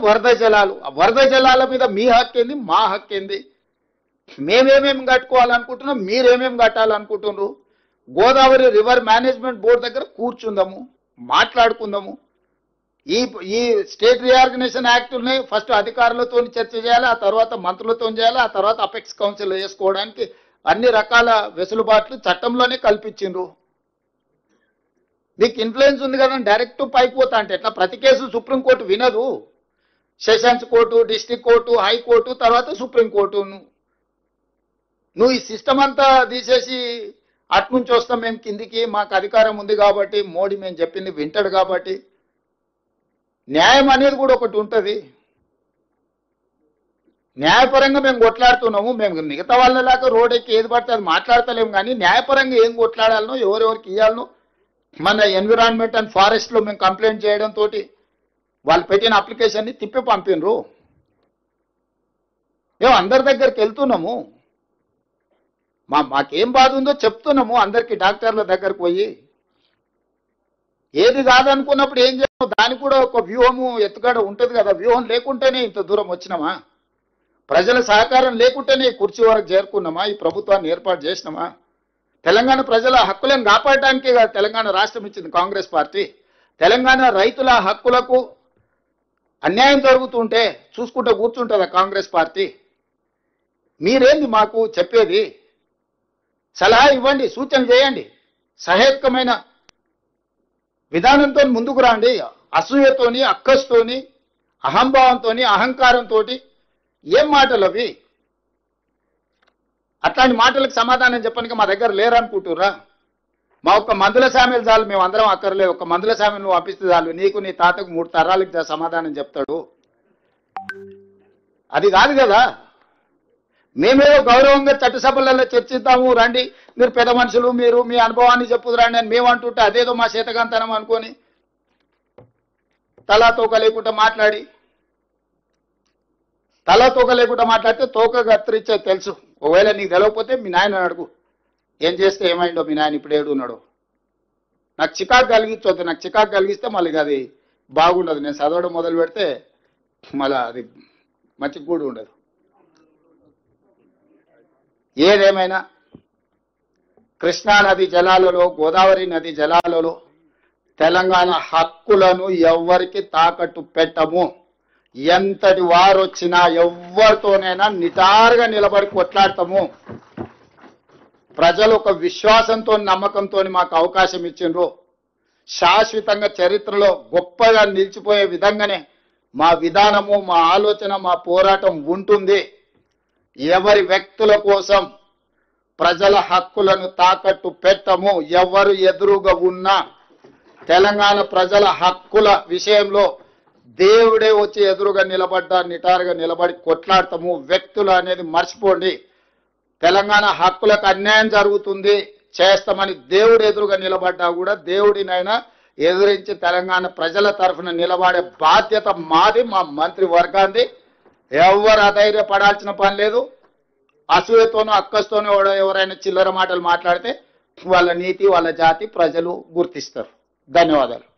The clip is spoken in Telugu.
వరద జలాలు, ఆ వరద జలాల మీద మీ హక్కు ఏంది, మా హక్కు ఏంది? మేమేమేమి కట్టుకోవాలనుకుంటున్నాం, మీరేమేమి కట్టాలనుకుంటున్నారు? గోదావరి రివర్ మేనేజ్మెంట్ బోర్డు దగ్గర కూర్చుందాము, మాట్లాడుకుందాము. ఈ ఈ స్టేట్ రీఆర్గనైజేషన్ యాక్ట్ని ఫస్ట్ అధికారులతో చర్చ చేయాలి, ఆ తర్వాత మంత్రులతో చేయాలి, ఆ తర్వాత అపెక్స్ కౌన్సిల్ వేసుకోవడానికి అన్ని రకాల వెసులుబాట్లు చట్టంలోనే కల్పించిండ్రు. మీకు ఇన్ఫ్లుయెన్స్ ఉంది కదా, డైరెక్ట్ పైకి పోతా అంటే ఎట్లా? ప్రతి కేసు సుప్రీంకోర్టు వినదు. Sessions court, district court, high court, తర్వాత సుప్రీంకోర్టు. నువ్వు ఈ సిస్టమ్ అంతా తీసేసి అట్నుంచి వస్తాం మేము కిందికి, మాకు అధికారం ఉంది కాబట్టి, మోడీ మేము చెప్పింది వింటాడు కాబట్టి. న్యాయం అనేది కూడా ఒకటి ఉంటుంది. న్యాయపరంగా మేము కొట్లాడుతున్నాము. మేము మిగతా వాళ్ళలాగా రోడ్ ఎక్కి ఏది పడితే అది మాట్లాడతలేము, కానీ న్యాయపరంగా ఏం కొట్లాడాలనో, ఎవరెవరికి ఇవ్వాలనో మన ఎన్విరాన్మెంట్ అండ్ ఫారెస్ట్లో మేము కంప్లైంట్ చేయడంతో వాళ్ళు పెట్టిన అప్లికేషన్ని తిప్పి పంపినరు. మేము అందరి దగ్గరికి వెళ్తున్నాము, మాకేం బాధ ఉందో చెప్తున్నాము అందరికి, డాక్టర్ల దగ్గరకు పోయి. ఏది కాదనుకున్నప్పుడు ఏం చేస్తాం, దానికి కూడా ఒక వ్యూహము ఎత్తుగడ ఉంటుంది కదా. వ్యూహం లేకుంటేనే ఇంత దూరం వచ్చినామా? ప్రజల సహకారం లేకుంటేనే కుర్చీ వరకు చేరుకున్నామా? ఈ ప్రభుత్వాన్ని ఏర్పాటు చేసినామా? తెలంగాణ ప్రజల హక్కులను కాపాడటానికే కదా తెలంగాణ రాష్ట్రం ఇచ్చింది కాంగ్రెస్ పార్టీ. తెలంగాణ రైతుల హక్కులకు అన్యాయం జరుగుతుంటే చూసుకుంటూ కూర్చుంటుందా కాంగ్రెస్ పార్టీ? మీరేంది మాకు చెప్పేది? సలహా ఇవ్వండి, సూచన చేయండి, సహేతుకమైన విధానంతో ముందుకు రండి. అసూయతోని, అక్కస్తోని, అహంభావంతో, అహంకారంతో ఏం మాటలు అవి? అట్లాంటి మాటలకు సమాధానం చెప్పడానికి మా దగ్గర లేరనుకుంటుర్రా? మా ఒక్క మందుల సామెలు చాలు, మేము అందరం అక్కర్లేదు. ఒక మందుల సామెలు నువ్వు పంపిస్తే చాలు, నీకు నీ తాతకు 3 తరాలకు సమాధానం చెప్తాడు. అది కాదు కదా. మేమేదో గౌరవంగా చట్టసభలలో చర్చిద్దాము, రండి మీరు పెద్ద మనుషులు, మీరు మీ అనుభవాన్ని చెప్పుదు రండి అని మేము అంటుంటే అదేదో మా చేతకాంతనం అనుకొని తలా తోక లేకుండా మాట్లాడితే తోక కత్తిరించే తెలుసు. ఒకవేళ నీకు తెలియకపోతే మీ నాయన అడుగు, ఏం చేస్తే ఏమైందో మీ నాయన ఇప్పుడు ఏడున్నాడో. నాకు చికాకు కలిగించొద్దు. నాకు చికాకు కలిగిస్తే మళ్ళీ అది బాగుండదు. నేను చదవడం మొదలు పెడితే మళ్ళీ అది మంచి కూడా ఉండదు. ఏదేమైనా కృష్ణా నది జలాలలో, గోదావరి నది జలాలలో తెలంగాణ హక్కులను ఎవ్వరికి తాకట్టు పెట్టము. ఎంతటి వారు వచ్చినా ఎవరితోనైనా నిటారుగా నిలబడి కొట్లాడతాము. ప్రజలు ఒక విశ్వాసంతో, నమ్మకంతో మాకు అవకాశం ఇచ్చిండ్రు. శాశ్వతంగా చరిత్రలో గొప్పగా నిలిచిపోయే విధంగానే మా విధానము, మా ఆలోచన, మా పోరాటం ఉంటుంది. ఎవరి వ్యక్తుల కోసం ప్రజల హక్కులను తాకట్టు పెట్టము. ఎవరు ఎదురుగా ఉన్నా తెలంగాణ ప్రజల హక్కుల విషయంలో దేవుడే వచ్చి ఎదురుగా నిలబడ్డా నిటారుగా నిలబడి కొట్లాడతాము. వ్యక్తులు అనేది మర్చిపోండి. తెలంగాణ హక్కులకు అన్యాయం జరుగుతుంది చేస్తామని దేవుడు ఎదురుగా నిలబడ్డా కూడా దేవుడినైనా ఎదురించి తెలంగాణ ప్రజల తరఫున నిలబడే బాధ్యత మాది, మా మంత్రి వర్గాంది. ఎవరు అధైర్యపడాల్సిన పని లేదు. అసూయతోనూ అక్కస్తోనూ ఎవరైనా చిల్లర మాటలు మాట్లాడితే వాళ్ళ నీతి, వాళ్ళ జాతి ప్రజలు గుర్తిస్తారు. ధన్యవాదాలు.